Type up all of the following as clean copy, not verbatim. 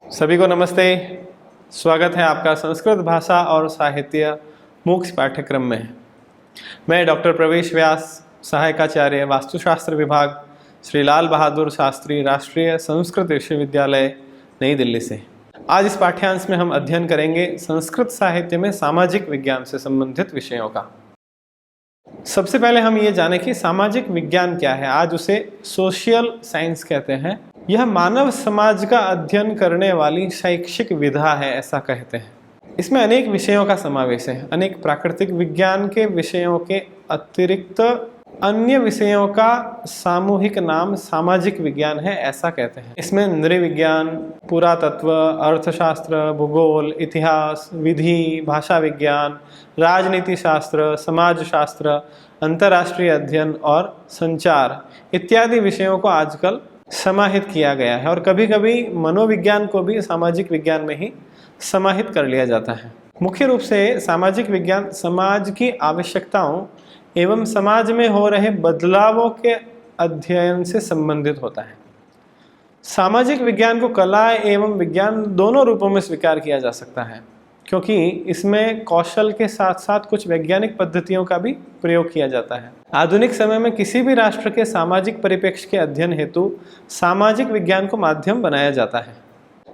सभी को नमस्ते। स्वागत है आपका संस्कृत भाषा और साहित्य मूक्स पाठ्यक्रम में। मैं डॉक्टर प्रवेश व्यास, सहायकाचार्य वास्तुशास्त्र विभाग, श्री लाल बहादुर शास्त्री राष्ट्रीय संस्कृत विश्वविद्यालय, नई दिल्ली से। आज इस पाठ्यांश में हम अध्ययन करेंगे संस्कृत साहित्य में सामाजिक विज्ञान से संबंधित विषयों का। सबसे पहले हम ये जानें कि सामाजिक विज्ञान क्या है। आज उसे सोशियल साइंस कहते हैं। यह मानव समाज का अध्ययन करने वाली शैक्षिक विधा है, ऐसा कहते हैं। इसमें अनेक विषयों का समावेश है। अनेक प्राकृतिक विज्ञान के विषयों के अतिरिक्त अन्य विषयों का सामूहिक नाम सामाजिक विज्ञान है, ऐसा कहते हैं। इसमें नृविज्ञान, पुरातत्व, अर्थशास्त्र, भूगोल, इतिहास, विधि, भाषा विज्ञान, राजनीति शास्त्र, समाज शास्त्र, अंतर्राष्ट्रीय अध्ययन और संचार इत्यादि विषयों को आजकल समाहित किया गया है। और कभी कभी मनोविज्ञान को भी सामाजिक विज्ञान में ही समाहित कर लिया जाता है। मुख्य रूप से सामाजिक विज्ञान समाज की आवश्यकताओं एवं समाज में हो रहे बदलावों के अध्ययन से संबंधित होता है। सामाजिक विज्ञान को कला एवं विज्ञान दोनों रूपों में स्वीकार किया जा सकता है, क्योंकि इसमें कौशल के साथ साथ कुछ वैज्ञानिक पद्धतियों का भी प्रयोग किया जाता है। आधुनिक समय में किसी भी राष्ट्र के सामाजिक परिप्रेक्ष्य के अध्ययन हेतु सामाजिक विज्ञान को माध्यम बनाया जाता है।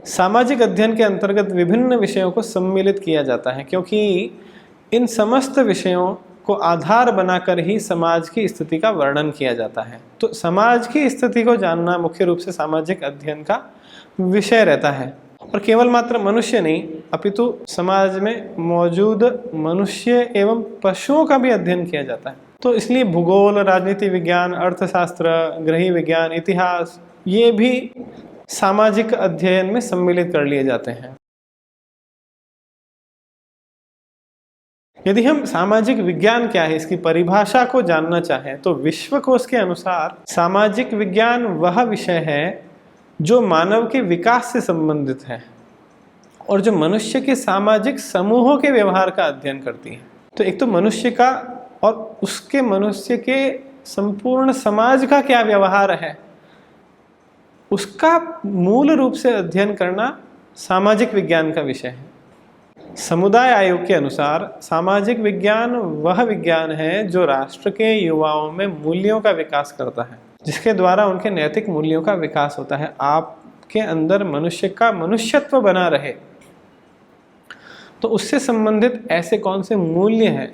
सामाजिक अध्ययन के अंतर्गत विभिन्न विषयों को सम्मिलित किया जाता है, क्योंकि इन समस्त विषयों को आधार बनाकर ही समाज की स्थिति का वर्णन किया जाता है। तो समाज की स्थिति को जानना मुख्य रूप से सामाजिक अध्ययन का विषय रहता है। और केवल मात्र मनुष्य नहीं, अपितु समाज में मौजूद मनुष्य एवं पशुओं का भी अध्ययन किया जाता है। तो इसलिए भूगोल, राजनीति विज्ञान, अर्थशास्त्र, गृह विज्ञान, इतिहास, ये भी सामाजिक अध्ययन में सम्मिलित कर लिए जाते हैं। यदि हम सामाजिक विज्ञान क्या है, इसकी परिभाषा को जानना चाहें, तो विश्वकोश के अनुसार सामाजिक विज्ञान वह विषय है जो मानव के विकास से संबंधित है और जो मनुष्य के सामाजिक समूहों के व्यवहार का अध्ययन करती है। तो एक तो मनुष्य का और उसके मनुष्य के संपूर्ण समाज का क्या व्यवहार है, उसका मूल रूप से अध्ययन करना सामाजिक विज्ञान का विषय है। समुदाय आयोग के अनुसार सामाजिक विज्ञान वह विज्ञान है जो राष्ट्र के युवाओं में मूल्यों का विकास करता है, जिसके द्वारा उनके नैतिक मूल्यों का विकास होता है। आपके अंदर मनुष्य का मनुष्यत्व बना रहे, तो उससे संबंधित ऐसे कौन से मूल्य हैं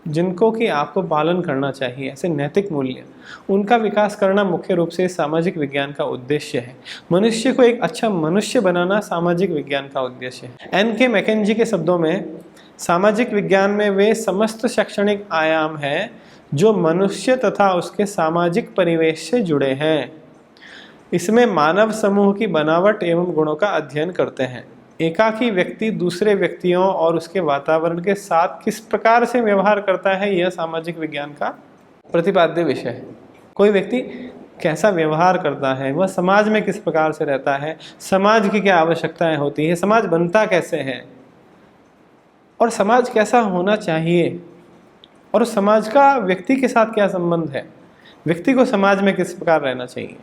जिनको कि आपको पालन करना चाहिए, ऐसे नैतिक मूल्य, उनका विकास करना मुख्य रूप से सामाजिक विज्ञान का उद्देश्य है। मनुष्य को एक अच्छा मनुष्य बनाना सामाजिक विज्ञान का उद्देश्य है। एन.के. मैकेंजी के शब्दों में सामाजिक विज्ञान में वे समस्त शैक्षणिक आयाम हैं जो मनुष्य तथा उसके सामाजिक परिवेश से जुड़े हैं। इसमें मानव समूह की बनावट एवं गुणों का अध्ययन करते हैं। एकाकी व्यक्ति दूसरे व्यक्तियों और उसके वातावरण के साथ किस प्रकार से व्यवहार करता है, यह सामाजिक विज्ञान का प्रतिपाद्य विषय है। कोई व्यक्ति कैसा व्यवहार करता है, वह समाज में किस प्रकार से रहता है, समाज की क्या आवश्यकताएं होती है, समाज बनता कैसे है और समाज कैसा होना चाहिए, और समाज का व्यक्ति के साथ क्या संबंध है, व्यक्ति को समाज में किस प्रकार रहना चाहिए,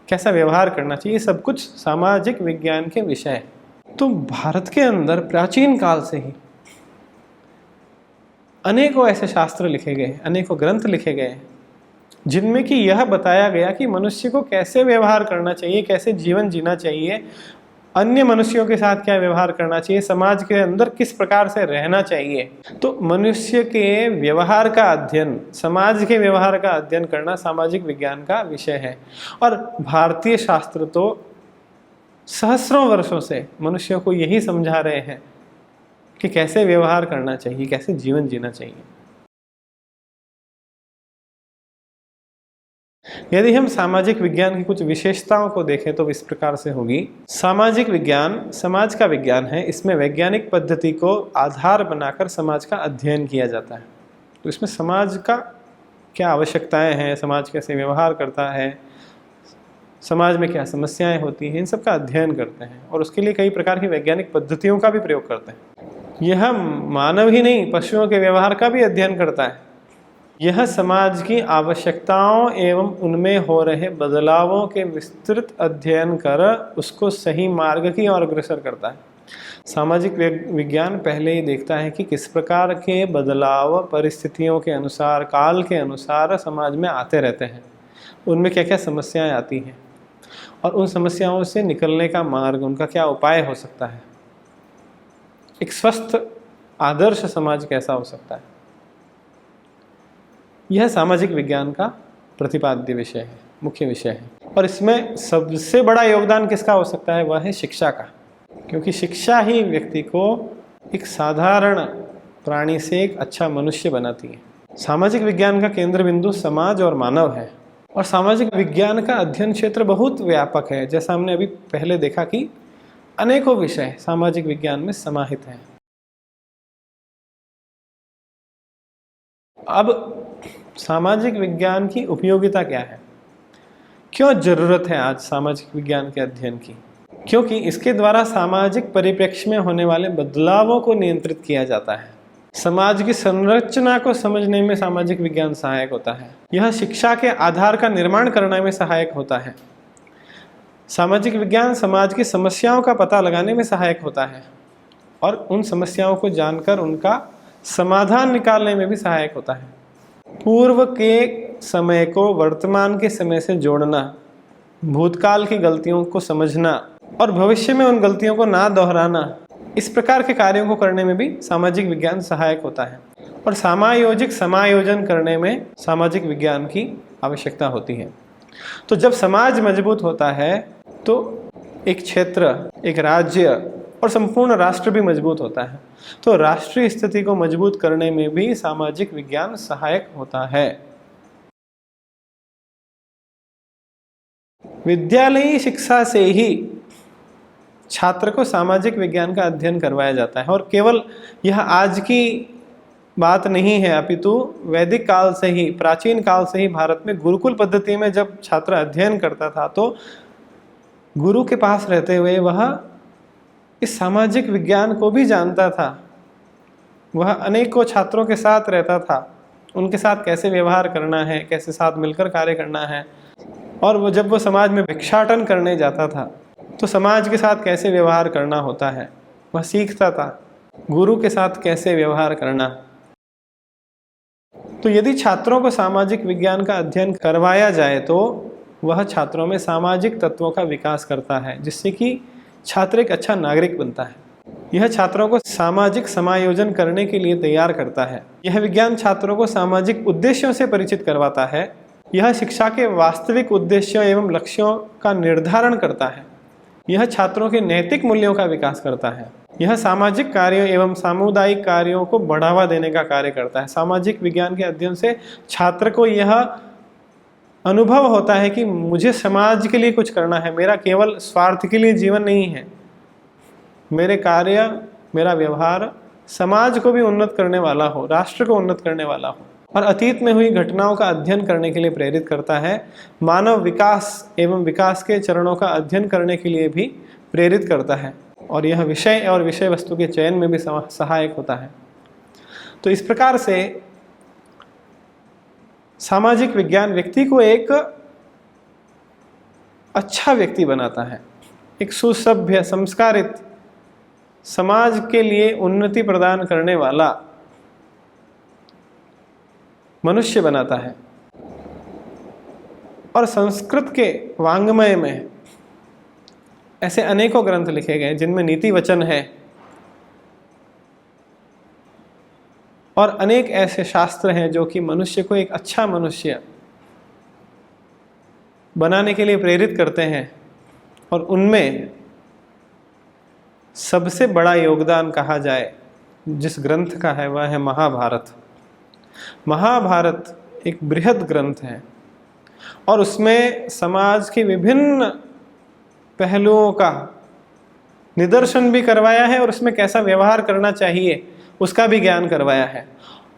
कैसा व्यवहार करना चाहिए, सब कुछ सामाजिक विज्ञान के विषय है। तो भारत के अंदर प्राचीन काल से ही अनेकों ऐसे शास्त्र लिखे गए, अनेकों ग्रंथ लिखे गए जिनमें कि यह बताया गया कि मनुष्य को कैसे व्यवहार करना चाहिए, कैसे जीवन जीना चाहिए, अन्य मनुष्यों के साथ क्या व्यवहार करना चाहिए, समाज के अंदर किस प्रकार से रहना चाहिए। तो मनुष्य के व्यवहार का अध्ययन, समाज के व्यवहार का अध्ययन करना सामाजिक विज्ञान का विषय है। और भारतीय शास्त्र तो सहस्रों वर्षों से मनुष्यों को यही समझा रहे हैं कि कैसे व्यवहार करना चाहिए, कैसे जीवन जीना चाहिए। यदि हम सामाजिक विज्ञान की कुछ विशेषताओं को देखें तो इस प्रकार से होगी। सामाजिक विज्ञान समाज का विज्ञान है। इसमें वैज्ञानिक पद्धति को आधार बनाकर समाज का अध्ययन किया जाता है। तो इसमें समाज का क्या आवश्यकताएं हैं, समाज कैसे व्यवहार करता है, समाज में क्या समस्याएं होती हैं, इन सब का अध्ययन करते हैं और उसके लिए कई प्रकार की वैज्ञानिक पद्धतियों का भी प्रयोग करते हैं। यह मानव ही नहीं, पशुओं के व्यवहार का भी अध्ययन करता है। यह समाज की आवश्यकताओं एवं उनमें हो रहे बदलावों के विस्तृत अध्ययन कर उसको सही मार्ग की ओर अग्रसर करता है। सामाजिक विज्ञान पहले ही देखता है कि किस प्रकार के बदलाव परिस्थितियों के अनुसार, काल के अनुसार समाज में आते रहते हैं, उनमें क्या क्या समस्याएं आती हैं और उन समस्याओं से निकलने का मार्ग, उनका क्या उपाय हो सकता है। एक स्वस्थ आदर्श समाज कैसा हो सकता है, यह सामाजिक विज्ञान का प्रतिपाद्य विषय है, मुख्य विषय है। और इसमें सबसे बड़ा योगदान किसका हो सकता है, वह है शिक्षा का, क्योंकि शिक्षा ही व्यक्ति को एक साधारण प्राणी से एक अच्छा मनुष्य बनाती है। सामाजिक विज्ञान का केंद्र बिंदु समाज और मानव है, और सामाजिक विज्ञान का अध्ययन क्षेत्र बहुत व्यापक है। जैसा हमने अभी पहले देखा कि अनेकों विषय सामाजिक विज्ञान में समाहित हैं। अब सामाजिक विज्ञान की उपयोगिता क्या है, क्यों जरूरत है आज सामाजिक विज्ञान के अध्ययन की? क्योंकि इसके द्वारा सामाजिक परिप्रेक्ष्य में होने वाले बदलावों को नियंत्रित किया जाता है। समाज की संरचना को समझने में सामाजिक विज्ञान सहायक होता है। यह शिक्षा के आधार का निर्माण करने में सहायक होता है। सामाजिक विज्ञान समाज की समस्याओं का पता लगाने में सहायक होता है और उन समस्याओं को जानकर उनका समाधान निकालने में भी सहायक होता है। पूर्व के समय को वर्तमान के समय से जोड़ना, भूतकाल की गलतियों को समझना और भविष्य में उन गलतियों को ना दोहराना, इस प्रकार के कार्यों को करने में भी सामाजिक विज्ञान सहायक होता है। और सामायोजिक समायोजन करने में सामाजिक विज्ञान की आवश्यकता होती है। तो जब समाज मजबूत होता है तो एक क्षेत्र, एक राज्य और संपूर्ण राष्ट्र भी मजबूत होता है। तो राष्ट्रीय स्थिति को मजबूत करने में भी सामाजिक विज्ञान सहायक होता है। विद्यालयी शिक्षा से ही छात्र को सामाजिक विज्ञान का अध्ययन करवाया जाता है, और केवल यह आज की बात नहीं है, अपितु वैदिक काल से ही, प्राचीन काल से ही भारत में गुरुकुल पद्धति में जब छात्र अध्ययन करता था तो गुरु के पास रहते हुए वह इस सामाजिक विज्ञान को भी जानता था। वह अनेकों छात्रों के साथ रहता था, उनके साथ कैसे व्यवहार करना है, कैसे साथ मिलकर कार्य करना है, और वो जब वो समाज में भिक्षाटन करने जाता था तो समाज के साथ कैसे व्यवहार करना होता है वह सीखता था, गुरु के साथ कैसे व्यवहार करना। तो यदि छात्रों को सामाजिक विज्ञान का अध्ययन करवाया जाए तो वह छात्रों में सामाजिक तत्वों का विकास करता है, जिससे कि छात्र एक अच्छा नागरिक बनता है। यह छात्रों को सामाजिक समायोजन करने के लिए तैयार करता है। यह विज्ञान छात्रों को सामाजिक उद्देश्यों से परिचित करवाता है। यह शिक्षा के वास्तविक उद्देश्यों एवं लक्ष्यों का निर्धारण करता है। यह छात्रों के नैतिक मूल्यों का विकास करता है। यह सामाजिक कार्यों एवं सामुदायिक कार्यों को बढ़ावा देने का कार्य करता है। सामाजिक विज्ञान के अध्ययन से छात्र को यह अनुभव होता है कि मुझे समाज के लिए कुछ करना है, मेरा केवल स्वार्थ के लिए जीवन नहीं है, मेरे कार्य, मेरा व्यवहार समाज को भी उन्नत करने वाला हो, राष्ट्र को उन्नत करने वाला हो, और अतीत में हुई घटनाओं का अध्ययन करने के लिए प्रेरित करता है। मानव विकास एवं विकास के चरणों का अध्ययन करने के लिए भी प्रेरित करता है, और यह विषय और विषय वस्तु के चयन में भी सहायक होता है। तो इस प्रकार से सामाजिक विज्ञान व्यक्ति को एक अच्छा व्यक्ति बनाता है, एक सुसभ्य, संस्कारित, समाज के लिए उन्नति प्रदान करने वाला मनुष्य बनाता है। और संस्कृत के वाङ्मय में ऐसे अनेकों ग्रंथ लिखे गए जिनमें नीति वचन है, और अनेक ऐसे शास्त्र हैं जो कि मनुष्य को एक अच्छा मनुष्य बनाने के लिए प्रेरित करते हैं। और उनमें सबसे बड़ा योगदान कहा जाए जिस ग्रंथ का है वह है महाभारत। महाभारत एक बृहद ग्रंथ है और उसमें समाज के विभिन्न पहलुओं का निदर्शन भी करवाया है, और उसमें कैसा व्यवहार करना चाहिए उसका भी ज्ञान करवाया है।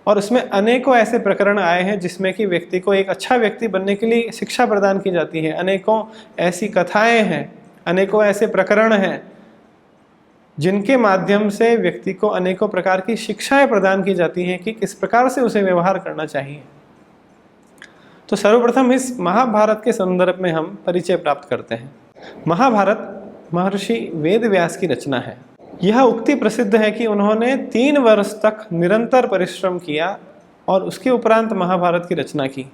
और उसमें अनेकों ऐसे प्रकरण आए हैं जिसमें कि व्यक्ति को एक अच्छा व्यक्ति बनने के लिए शिक्षा प्रदान की जाती है। अनेकों ऐसी कथाएं हैं, अनेकों ऐसे प्रकरण हैं जिनके माध्यम से व्यक्ति को अनेकों प्रकार की शिक्षाएं प्रदान की जाती हैं कि किस प्रकार से उसे व्यवहार करना चाहिए। तो सर्वप्रथम इस महाभारत के संदर्भ में हम परिचय प्राप्त करते हैं। महाभारत महर्षि वेद व्यास की रचना है। यह उक्ति प्रसिद्ध है कि उन्होंने 3 वर्ष तक निरंतर परिश्रम किया और उसके उपरांत महाभारत की रचना की।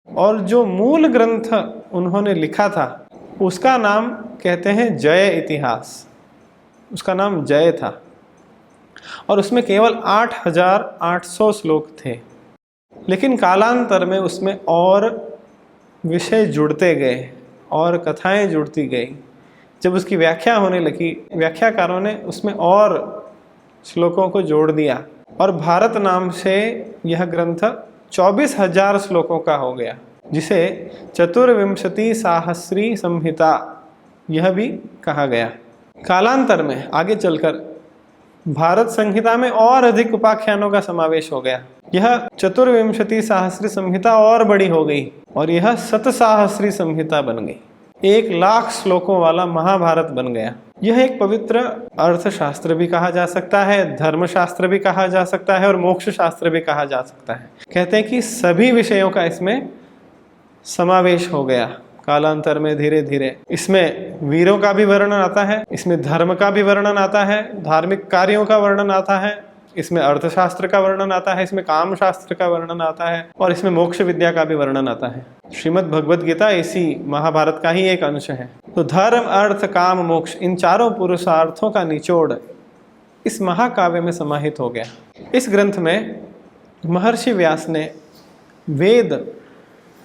और जो मूल ग्रंथ उन्होंने लिखा था उसका नाम कहते हैं जय इतिहास। उसका नाम जय था और उसमें केवल 8800 श्लोक थे। लेकिन कालांतर में उसमें और विषय जुड़ते गए और कथाएं जुड़ती गई। जब उसकी व्याख्या होने लगी, व्याख्याकारों ने उसमें और श्लोकों को जोड़ दिया और भारत नाम से यह ग्रंथ 24,000 श्लोकों का हो गया, जिसे चतुर्विंशति साहस्री संहिता यह भी कहा गया। कालांतर में आगे चलकर भारत संहिता में और अधिक उपाख्यानों का समावेश हो गया। यह चतुर्विंशति सहस्री संहिता और बड़ी हो गई और यह शतसाहस्री संहिता बन गई। 1,00,000 श्लोकों वाला महाभारत बन गया। यह एक पवित्र अर्थशास्त्र भी कहा जा सकता है, धर्मशास्त्र भी कहा जा सकता है और मोक्ष शास्त्र भी कहा जा सकता है। कहते हैं कि सभी विषयों का इसमें समावेश हो गया। कालांतर में धीरे धीरे इसमें वीरों का भी वर्णन आता है, इसमें धर्म का भी वर्णन आता है, धार्मिक कार्यों का वर्णन आता है, इसमें अर्थशास्त्र का वर्णन आता है, इसमें काम शास्त्र का वर्णन आता है और इसमें मोक्ष विद्या का भी वर्णन आता है। श्रीमद् भगवद गीता इसी महाभारत का ही एक अंश है। तो धर्म, अर्थ, काम, मोक्ष, इन चारों पुरुषार्थों का निचोड़ इस महाकाव्य में समाहित हो गया। इस ग्रंथ में महर्षि व्यास ने वेद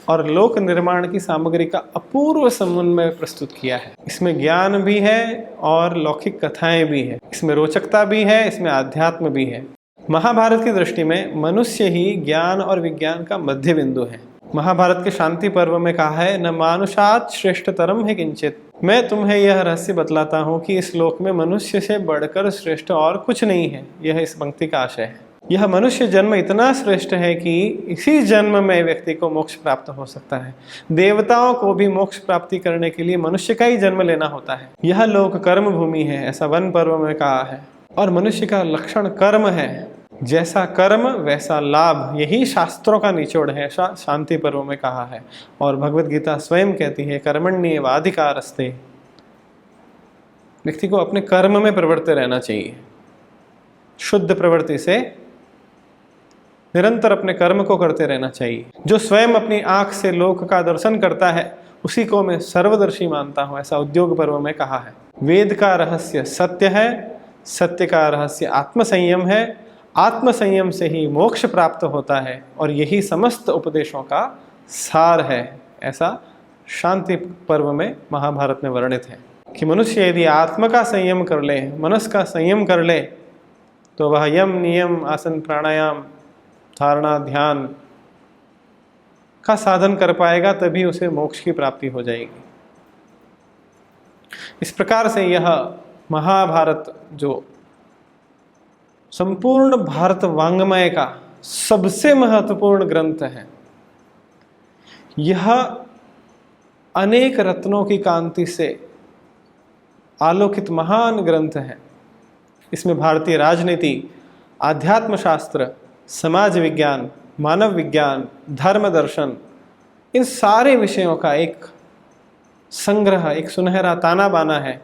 और लोक निर्माण की सामग्री का अपूर्व समन्वय प्रस्तुत किया है। इसमें ज्ञान भी है और लौकिक कथाएं भी है, इसमें रोचकता भी है, इसमें आध्यात्म भी है। महाभारत की दृष्टि में मनुष्य ही ज्ञान और विज्ञान का मध्य बिंदु है। महाभारत के शांति पर्व में कहा है, न मानुषात् श्रेष्ठतरम है किंचित। मैं तुम्हें यह रहस्य बतलाता हूँ कि इस लोक में मनुष्य से बढ़कर श्रेष्ठ और कुछ नहीं है। यह इस पंक्ति का आशय है। यह मनुष्य जन्म इतना श्रेष्ठ है कि इसी जन्म में व्यक्ति को मोक्ष प्राप्त हो सकता है। देवताओं को भी मोक्ष प्राप्ति करने के लिए मनुष्य का ही जन्म लेना होता है। यह लोक कर्म भूमि है, ऐसा वन पर्व में कहा है। और मनुष्य का लक्षण कर्म है, जैसा कर्म वैसा लाभ, यही शास्त्रों का निचोड़ है, शांति पर्व में कहा है। और भगवद गीता स्वयं कहती है, कर्मण्येवाधिकारस्ते। व्यक्ति को अपने कर्म में प्रवृत्त रहना चाहिए, शुद्ध प्रवृत्ति से निरंतर अपने कर्म को करते रहना चाहिए। जो स्वयं अपनी आंख से लोक का दर्शन करता है उसी को मैं सर्वदर्शी मानता हूँ, ऐसा उद्योग पर्व में कहा है। वेद का रहस्य सत्य है, सत्य का रहस्य आत्मसंयम है, आत्मसंयम से ही मोक्ष प्राप्त होता है और यही समस्त उपदेशों का सार है, ऐसा शांति पर्व में महाभारत में वर्णित है कि मनुष्य यदि आत्मा का संयम कर ले, मनस का संयम कर ले, तो वह यम, नियम, आसन, प्राणायाम, धारणा, ध्यान का साधन कर पाएगा, तभी उसे मोक्ष की प्राप्ति हो जाएगी। इस प्रकार से यह महाभारत जो संपूर्ण भारत वाङ्मय का सबसे महत्वपूर्ण ग्रंथ है, यह अनेक रत्नों की कांति से आलोकित महान ग्रंथ है। इसमें भारतीय राजनीति, आध्यात्म शास्त्र, समाज विज्ञान, मानव विज्ञान, धर्म दर्शन, इन सारे विषयों का एक संग्रह, एक सुनहरा ताना बाना है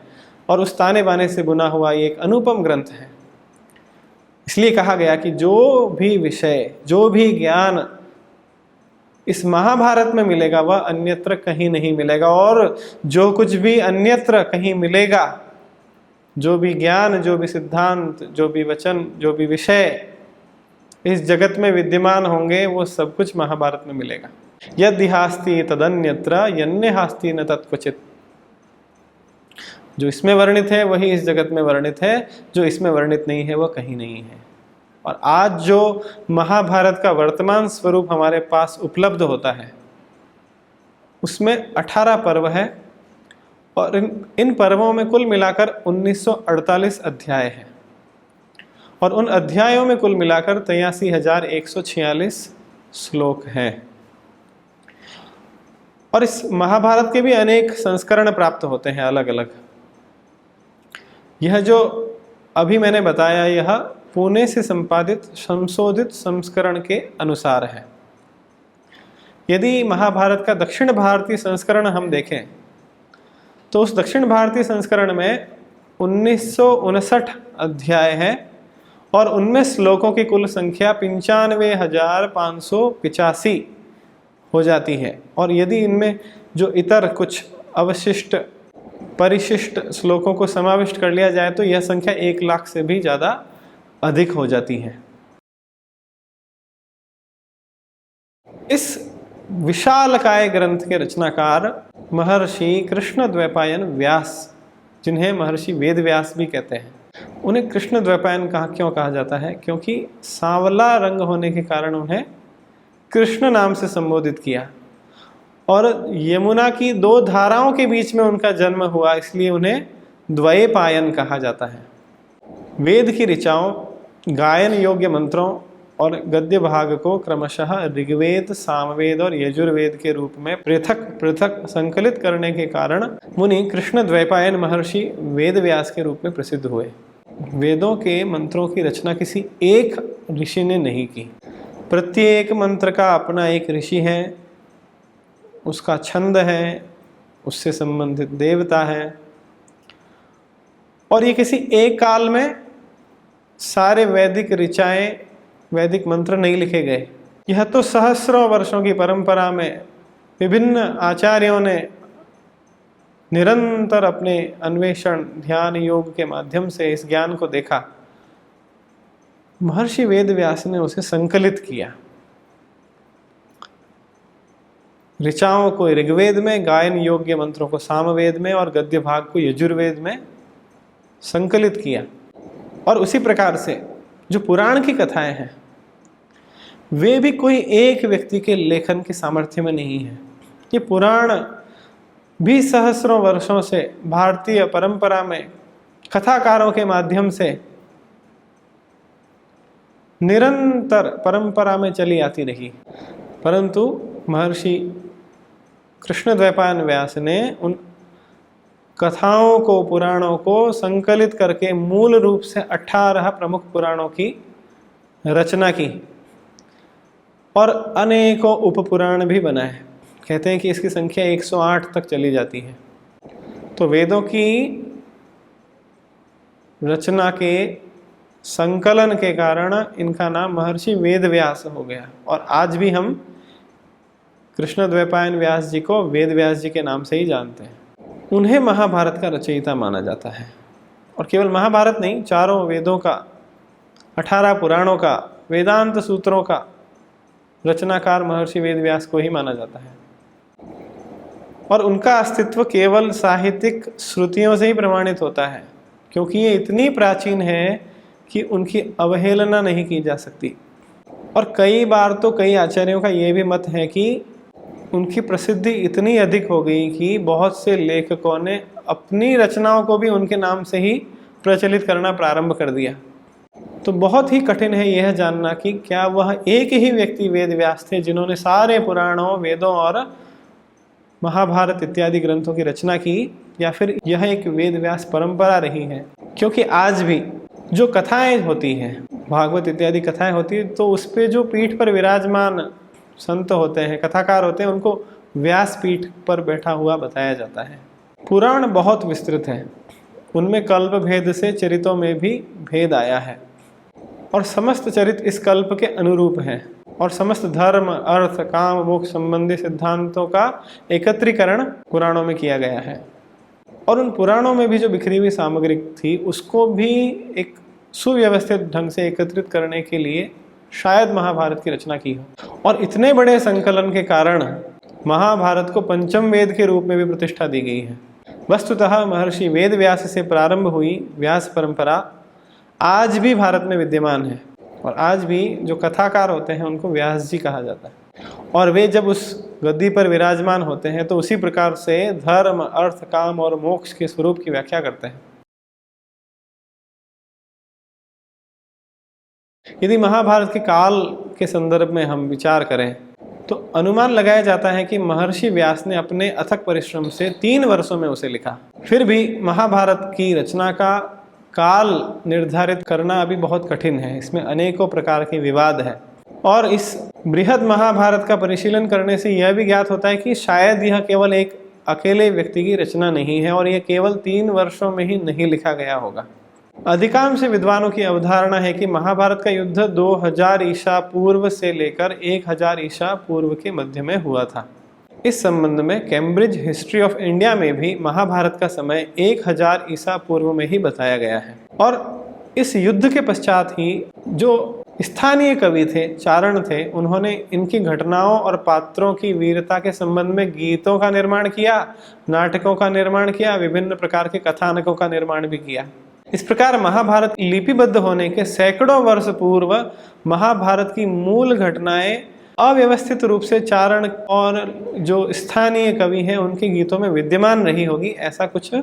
और उस ताने बाने से बुना हुआ ये एक अनुपम ग्रंथ है। इसलिए कहा गया कि जो भी विषय, जो भी ज्ञान इस महाभारत में मिलेगा वह अन्यत्र कहीं नहीं मिलेगा, और जो कुछ भी अन्यत्र कहीं मिलेगा, जो भी ज्ञान, जो भी सिद्धांत, जो भी वचन, जो भी विषय इस जगत में विद्यमान होंगे, वो सब कुछ महाभारत में मिलेगा। यदि हास्ति तदन्यत्र यन्य हास्ति न तत्क्वचित्। जो इसमें वर्णित है वही इस जगत में वर्णित है, जो इसमें वर्णित नहीं है वह कहीं नहीं है। और आज जो महाभारत का वर्तमान स्वरूप हमारे पास उपलब्ध होता है उसमें 18 पर्व है और इन पर्वों में कुल मिलाकर 1948 अध्याय हैं और उन अध्यायों में कुल मिलाकर 83,146 श्लोक हैं। और इस महाभारत के भी अनेक संस्करण प्राप्त होते हैं अलग अलग। यह जो अभी मैंने बताया यह पुणे से संपादित संशोधित संस्करण के अनुसार है। यदि महाभारत का दक्षिण भारतीय संस्करण हम देखें तो उस दक्षिण भारतीय संस्करण में 1959 अध्याय हैं और उनमें श्लोकों की कुल संख्या 95,585 हो जाती है। और यदि इनमें जो इतर कुछ अवशिष्ट परिशिष्ट श्लोकों को समाविष्ट कर लिया जाए तो यह संख्या 1 लाख से भी ज़्यादा अधिक हो जाती है। इस विशालकाय ग्रंथ के रचनाकार महर्षि कृष्णद्वैपायन व्यास, जिन्हें महर्षि वेद व्यास भी कहते हैं, उन्हें कृष्णद्वैपायन क्यों कहा जाता है? क्योंकि सांवला रंग होने के कारण उन्हें कृष्ण नाम से संबोधित किया और यमुना की 2 धाराओं के बीच में उनका जन्म हुआ, इसलिए उन्हें द्वैपायन कहा जाता है। वेद की ऋचाओं, गायन योग्य मंत्रों और गद्य भाग को क्रमशः ऋग्वेद, सामवेद और यजुर्वेद के रूप में पृथक पृथक संकलित करने के कारण मुनि कृष्णद्वैपायन महर्षि वेद व्यास के रूप में प्रसिद्ध हुए। वेदों के मंत्रों की रचना किसी एक ऋषि ने नहीं की। प्रत्येक मंत्र का अपना एक ऋषि है, उसका छंद है, उससे संबंधित देवता है, और ये किसी एक काल में सारे वैदिक ऋचाएं, वैदिक मंत्र नहीं लिखे गए। यह तो सहस्रों वर्षों की परंपरा में विभिन्न आचार्यों ने निरंतर अपने अन्वेषण, ध्यान, योग के माध्यम से इस ज्ञान को देखा। महर्षि वेद व्यास ने उसे संकलित किया। ऋचाओं को ऋग्वेद में, गायन योग्य मंत्रों को सामवेद में और गद्य भाग को यजुर्वेद में संकलित किया। और उसी प्रकार से जो पुराण की कथाएं हैं वे भी कोई एक व्यक्ति के लेखन के सामर्थ्य में नहीं है। ये पुराण भी सहस्रों वर्षों से भारतीय परंपरा में कथाकारों के माध्यम से निरंतर परंपरा में चली आती रही, परंतु महर्षि कृष्णद्वैपायन व्यास ने उन कथाओं को, पुराणों को संकलित करके मूल रूप से 18 प्रमुख पुराणों की रचना की और अनेकों उपपुराण भी बनाए। कहते हैं कि इसकी संख्या 108 तक चली जाती है। तो वेदों की रचना के संकलन के कारण इनका नाम महर्षि वेद व्यास हो गया। और आज भी हम कृष्णद्वैपायन व्यास जी को वेद व्यास जी के नाम से ही जानते हैं। उन्हें महाभारत का रचयिता माना जाता है। और केवल महाभारत नहीं, चारों वेदों का, 18 पुराणों का, वेदांत सूत्रों का रचनाकार महर्षि वेद व्यास को ही माना जाता है। और उनका अस्तित्व केवल साहित्यिक श्रुतियों से ही प्रमाणित होता है, क्योंकि ये इतनी प्राचीन है कि उनकी अवहेलना नहीं की जा सकती। और कई बार तो कई आचार्यों का ये भी मत है कि उनकी प्रसिद्धि इतनी अधिक हो गई कि बहुत से लेखकों ने अपनी रचनाओं को भी उनके नाम से ही प्रचलित करना प्रारंभ कर दिया। तो बहुत ही कठिन है यह जानना कि क्या वह एक ही व्यक्ति वेद व्यास थे जिन्होंने सारे पुराणों, वेदों और महाभारत इत्यादि ग्रंथों की रचना की, या फिर यह एक वेद व्यास परंपरा रही है। क्योंकि आज भी जो कथाएं होती हैं, भागवत इत्यादि कथाएं होती है, तो उस पे जो पीठ पर विराजमान संत होते हैं, कथाकार होते हैं, उनको व्यास पीठ पर बैठा हुआ बताया जाता है। पुराण बहुत विस्तृत हैं, उनमें कल्प भेद से चरितों में भी भेद आया है और समस्त चरित इस कल्प के अनुरूप हैं और समस्त धर्म, अर्थ, काम, मोक्ष संबंधी सिद्धांतों का एकत्रीकरण पुराणों में किया गया है। और उन पुराणों में भी जो बिखरी हुई सामग्री थी उसको भी एक सुव्यवस्थित ढंग से एकत्रित करने के लिए शायद महाभारत की रचना की हो। और इतने बड़े संकलन के कारण महाभारत को पंचम वेद के रूप में भी प्रतिष्ठा दी गई है। वस्तुतः महर्षि वेद व्यास से प्रारंभ हुई व्यास परंपरा आज भी भारत में विद्यमान है और आज भी जो कथाकार होते हैं उनको व्यास जी कहा जाता है। और वे जब उस गद्दी पर विराजमान होते हैं तो उसी प्रकार से धर्म, अर्थ, काम और मोक्ष के स्वरूप की व्याख्या करते हैं। यदि महाभारत के काल के संदर्भ में हम विचार करें तो अनुमान लगाया जाता है कि महर्षि व्यास ने अपने अथक परिश्रम से 3 वर्षों में उसे लिखा। फिर भी महाभारत की रचना का काल निर्धारित करना अभी बहुत कठिन है, इसमें अनेकों प्रकार के विवाद है। और इस बृहद महाभारत का परिशीलन करने से यह भी ज्ञात होता है कि शायद यह केवल एक अकेले व्यक्ति की रचना नहीं है और यह केवल 3 वर्षों में ही नहीं लिखा गया होगा। अधिकांश विद्वानों की अवधारणा है कि महाभारत का युद्ध 2000 ईसा पूर्व से लेकर 1000 ईसा पूर्व के मध्य में हुआ था। इस संबंध में कैम्ब्रिज हिस्ट्री ऑफ इंडिया में भी महाभारत का समय 1000 ईसा पूर्व में ही बताया गया है। और इस युद्ध के पश्चात ही जो स्थानीय कवि थे, चारण थे, उन्होंने इनकी घटनाओं और पात्रों की वीरता के संबंध में गीतों का निर्माण किया, नाटकों का निर्माण किया, विभिन्न प्रकार के कथानकों का निर्माण भी किया। इस प्रकार महाभारत लिपिबद्ध होने के सैकड़ों वर्ष पूर्व महाभारत की मूल घटनाएं अव्यवस्थित रूप से चारण और जो स्थानीय कवि हैं उनके गीतों में विद्यमान रही होगी, ऐसा कुछ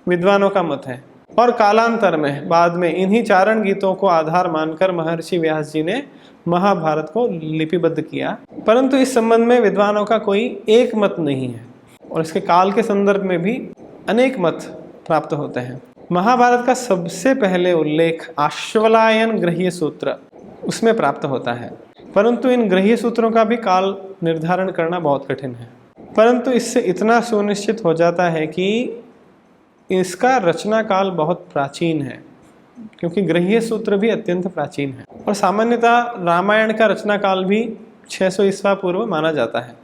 विद्वानों का मत है। और कालांतर में बाद में इन्हीं चारण गीतों को आधार मानकर महर्षि व्यास जी ने महाभारत को लिपिबद्ध किया। परंतु इस संबंध में विद्वानों का कोई एक मत नहीं है और इसके काल के संदर्भ में भी अनेक मत प्राप्त होते हैं। महाभारत का सबसे पहले उल्लेख आश्वलायन गृह्य सूत्र उसमें प्राप्त होता है, परंतु इन गृह्य सूत्रों का भी काल निर्धारण करना बहुत कठिन है। परंतु इससे इतना सुनिश्चित हो जाता है कि इसका रचना काल बहुत प्राचीन है, क्योंकि गृह्य सूत्र भी अत्यंत प्राचीन है। और सामान्यतः रामायण का रचना काल भी 600 ईसा पूर्व माना जाता है।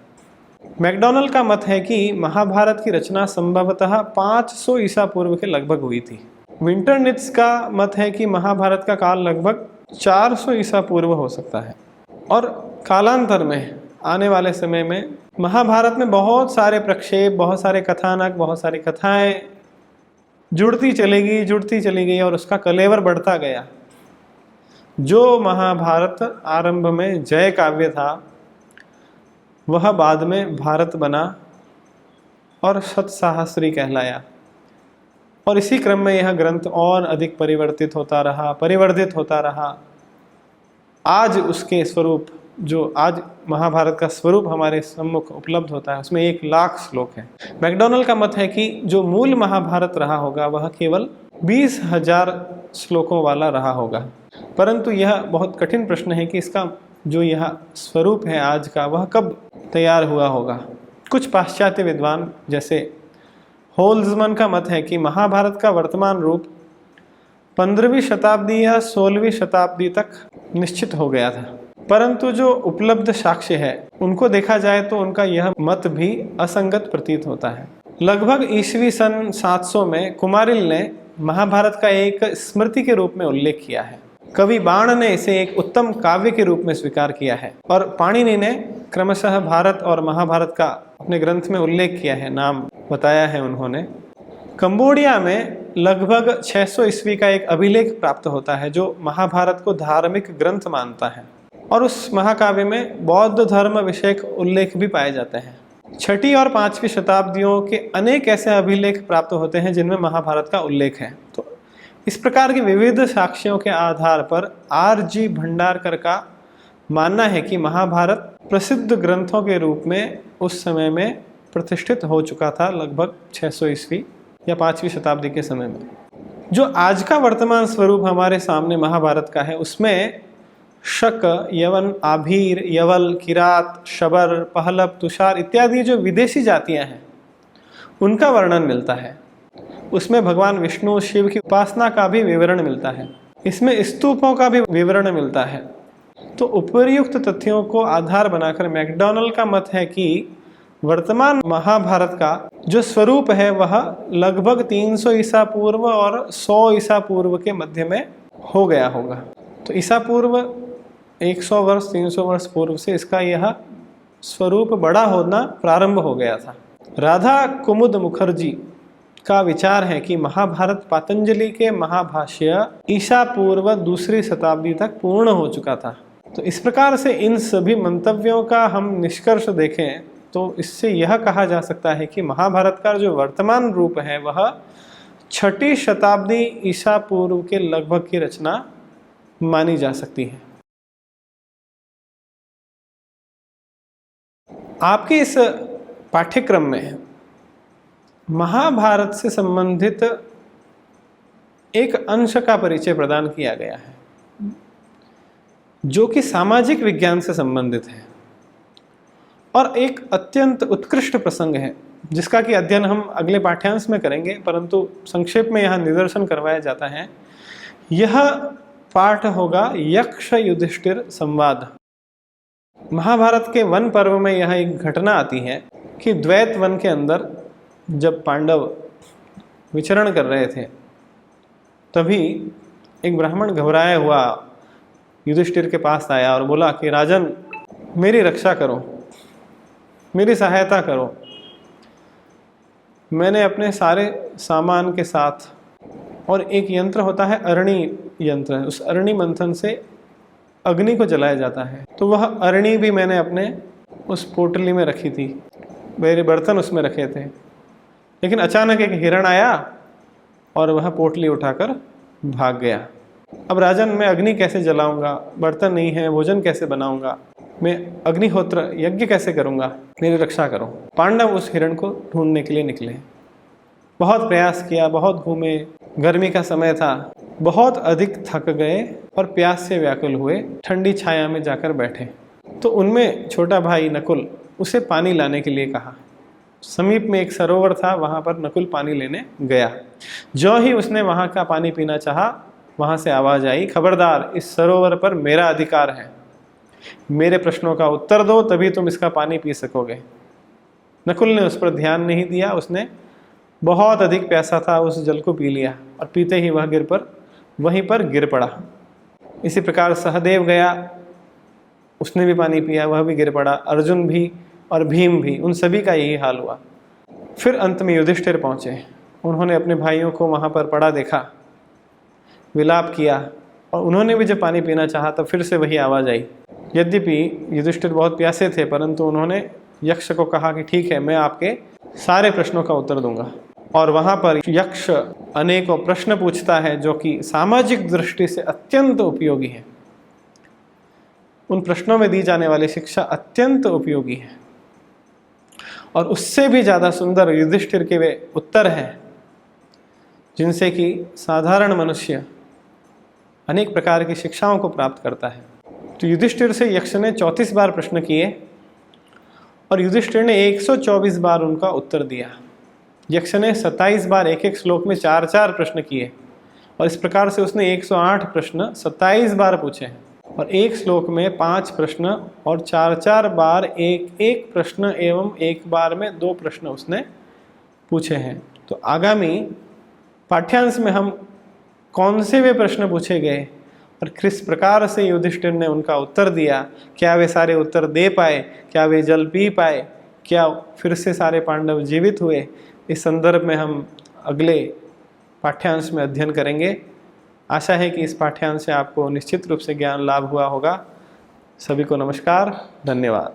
मैकडॉनल्ड का मत है कि महाभारत की रचना संभवतः 500 ईसा पूर्व के लगभग हुई थी। विंटरनित्ज का मत है कि महाभारत का काल लगभग 400 ईसा पूर्व हो सकता है। और कालांतर में आने वाले समय में महाभारत में बहुत सारे प्रक्षेप, बहुत सारे कथानक, बहुत सारी कथाएं जुड़ती चली गई और उसका कलेवर बढ़ता गया। जो महाभारत आरंभ में जय काव्य था वह बाद में भारत बना और शतसाहस्री कहलाया। और इसी क्रम में यह ग्रंथ और अधिक परिवर्तित होता रहा। आज उसके स्वरूप, जो आज महाभारत का स्वरूप हमारे सम्मुख उपलब्ध होता है, उसमें 1,00,000 श्लोक है। मैकडॉनल्ड का मत है कि जो मूल महाभारत रहा होगा वह केवल 20,000 श्लोकों वाला रहा होगा। परंतु यह बहुत कठिन प्रश्न है कि इसका जो यह स्वरूप है आज का, वह कब तैयार हुआ होगा। कुछ पाश्चात्य विद्वान जैसे होल्जमन का मत है कि महाभारत का वर्तमान रूप 15वीं शताब्दी या 16वीं शताब्दी तक निश्चित हो गया था। परंतु जो उपलब्ध साक्ष्य है उनको देखा जाए तो उनका यह मत भी असंगत प्रतीत होता है। लगभग ईस्वी सन 700 में कुमारिल ने महाभारत का एक स्मृति के रूप में उल्लेख किया है। कवि बाण ने इसे एक उत्तम काव्य के रूप में स्वीकार किया है और पाणिनि ने क्रमशः भारत और महाभारत का अपने ग्रंथ में उल्लेख किया है, नाम बताया है उन्होंने। कंबोडिया में लगभग 600 ईस्वी का एक अभिलेख प्राप्त होता है जो महाभारत को धार्मिक ग्रंथ मानता है और उस महाकाव्य में बौद्ध धर्म विषयक उल्लेख भी पाए जाते हैं। 6ठी और 5वीं शताब्दियों के अनेक ऐसे अभिलेख प्राप्त होते हैं जिनमें महाभारत का उल्लेख है। तो इस प्रकार के विविध साक्ष्यों के आधार पर R.G. भंडारकर का मानना है कि महाभारत प्रसिद्ध ग्रंथों के रूप में उस समय में प्रतिष्ठित हो चुका था, लगभग 600 ईस्वी या 5वीं शताब्दी के समय में। जो आज का वर्तमान स्वरूप हमारे सामने महाभारत का है उसमें शक, यवन, आभीर, यवल, किरात, शबर, पहलप, तुषार इत्यादि जो विदेशी जातियां हैं उनका वर्णन मिलता है। उसमें भगवान विष्णु शिव की उपासना का भी विवरण मिलता है। इसमें स्तूपों का भी विवरण मिलता है। तो उपर्युक्त तथ्यों को आधार बनाकर मैकडॉनल्ड का मत है कि वर्तमान महाभारत का जो स्वरूप है वह लगभग 300 ईसा पूर्व और 100 ईसा पूर्व के मध्य में हो गया होगा। तो ईसा पूर्व 100 वर्ष 300 वर्ष पूर्व से इसका यह स्वरूप बड़ा होना प्रारंभ हो गया था। राधा कुमुद मुखर्जी का विचार है कि महाभारत पातंजलि के महाभाष्य ईसा पूर्व 2री शताब्दी तक पूर्ण हो चुका था। तो इस प्रकार से इन सभी मंतव्यों का हम निष्कर्ष देखें तो इससे यह कहा जा सकता है कि महाभारत का जो वर्तमान रूप है वह 6ठी शताब्दी ईसा पूर्व के लगभग की रचना मानी जा सकती है। आपके इस पाठ्यक्रम में महाभारत से संबंधित एक अंश का परिचय प्रदान किया गया है जो कि सामाजिक विज्ञान से संबंधित है और एक अत्यंत उत्कृष्ट प्रसंग है, जिसका कि अध्ययन हम अगले पाठ्यांश में करेंगे, परंतु संक्षेप में यहाँ निदर्शन करवाया जाता है। यह पाठ होगा यक्ष युधिष्ठिर संवाद। महाभारत के वन पर्व में यह एक घटना आती है कि द्वैत वन के अंदर जब पांडव विचरण कर रहे थे, तभी एक ब्राह्मण घबराया हुआ युधिष्ठिर के पास आया और बोला कि राजन, मेरी रक्षा करो, मेरी सहायता करो। मैंने अपने सारे सामान के साथ, और एक यंत्र होता है अरणि यंत्र, उस अरणि मंथन से अग्नि को जलाया जाता है, तो वह अरणि भी मैंने अपने उस पोटली में रखी थी, मेरे बर्तन उसमें रखे थे। लेकिन अचानक एक हिरण आया और वह पोटली उठाकर भाग गया। अब राजन, मैं अग्नि कैसे जलाऊंगा, बर्तन नहीं है, भोजन कैसे बनाऊंगा, मैं अग्निहोत्र यज्ञ कैसे करूंगा, मेरी रक्षा करो। पांडव उस हिरण को ढूंढने के लिए निकले। बहुत प्रयास किया, बहुत घूमे, गर्मी का समय था, बहुत अधिक थक गए और प्यास से व्याकुल हुए, ठंडी छाया में जाकर बैठे। तो उनमें छोटा भाई नकुल उसे पानी लाने के लिए कहा। समीप में एक सरोवर था, वहां पर नकुल पानी लेने गया। जो ही उसने वहां का पानी पीना चाहा, वहां से आवाज आई, खबरदार, इस सरोवर पर मेरा अधिकार है, मेरे प्रश्नों का उत्तर दो, तभी तुम इसका पानी पी सकोगे। नकुल ने उस पर ध्यान नहीं दिया, उसने बहुत अधिक प्यासा था, उस जल को पी लिया और पीते ही वह वहीं पर गिर पड़ा। इसी प्रकार सहदेव गया, उसने भी पानी पिया, वह भी गिर पड़ा। अर्जुन भी और भीम भी, उन सभी का यही हाल हुआ। फिर अंत में युधिष्ठिर पहुंचे। उन्होंने अपने भाइयों को वहां पर पड़ा देखा, विलाप किया, और उन्होंने भी जब पानी पीना चाहा तो फिर से वही आवाज आई। यद्यपि युधिष्ठिर बहुत प्यासे थे, परंतु उन्होंने यक्ष को कहा कि ठीक है, मैं आपके सारे प्रश्नों का उत्तर दूंगा। और वहां पर यक्ष अनेकों प्रश्न पूछता है जो कि सामाजिक दृष्टि से अत्यंत उपयोगी है। उन प्रश्नों में दी जाने वाली शिक्षा अत्यंत उपयोगी है, और उससे भी ज्यादा सुंदर युधिष्ठिर के वे उत्तर हैं, जिनसे कि साधारण मनुष्य अनेक प्रकार की शिक्षाओं को प्राप्त करता है। तो युधिष्ठिर से यक्ष ने 34 बार प्रश्न किए और युधिष्ठिर ने 124 बार उनका उत्तर दिया। यक्ष ने 27 बार एक एक श्लोक में 4-4 प्रश्न किए, और इस प्रकार से उसने 108 प्रश्न 27 बार पूछे हैं, और एक श्लोक में 5 प्रश्न और 4-4 बार एक एक प्रश्न एवं एक बार में 2 प्रश्न उसने पूछे हैं। तो आगामी पाठ्यांश में हम कौन से वे प्रश्न पूछे गए और किस प्रकार से युधिष्ठिर ने उनका उत्तर दिया, क्या वे सारे उत्तर दे पाए, क्या वे जल पी पाए, क्या फिर से सारे पांडव जीवित हुए, इस संदर्भ में हम अगले पाठ्यांश में अध्ययन करेंगे। आशा है कि इस पाठ्यांश से आपको निश्चित रूप से ज्ञान लाभ हुआ होगा। सभी को नमस्कार, धन्यवाद।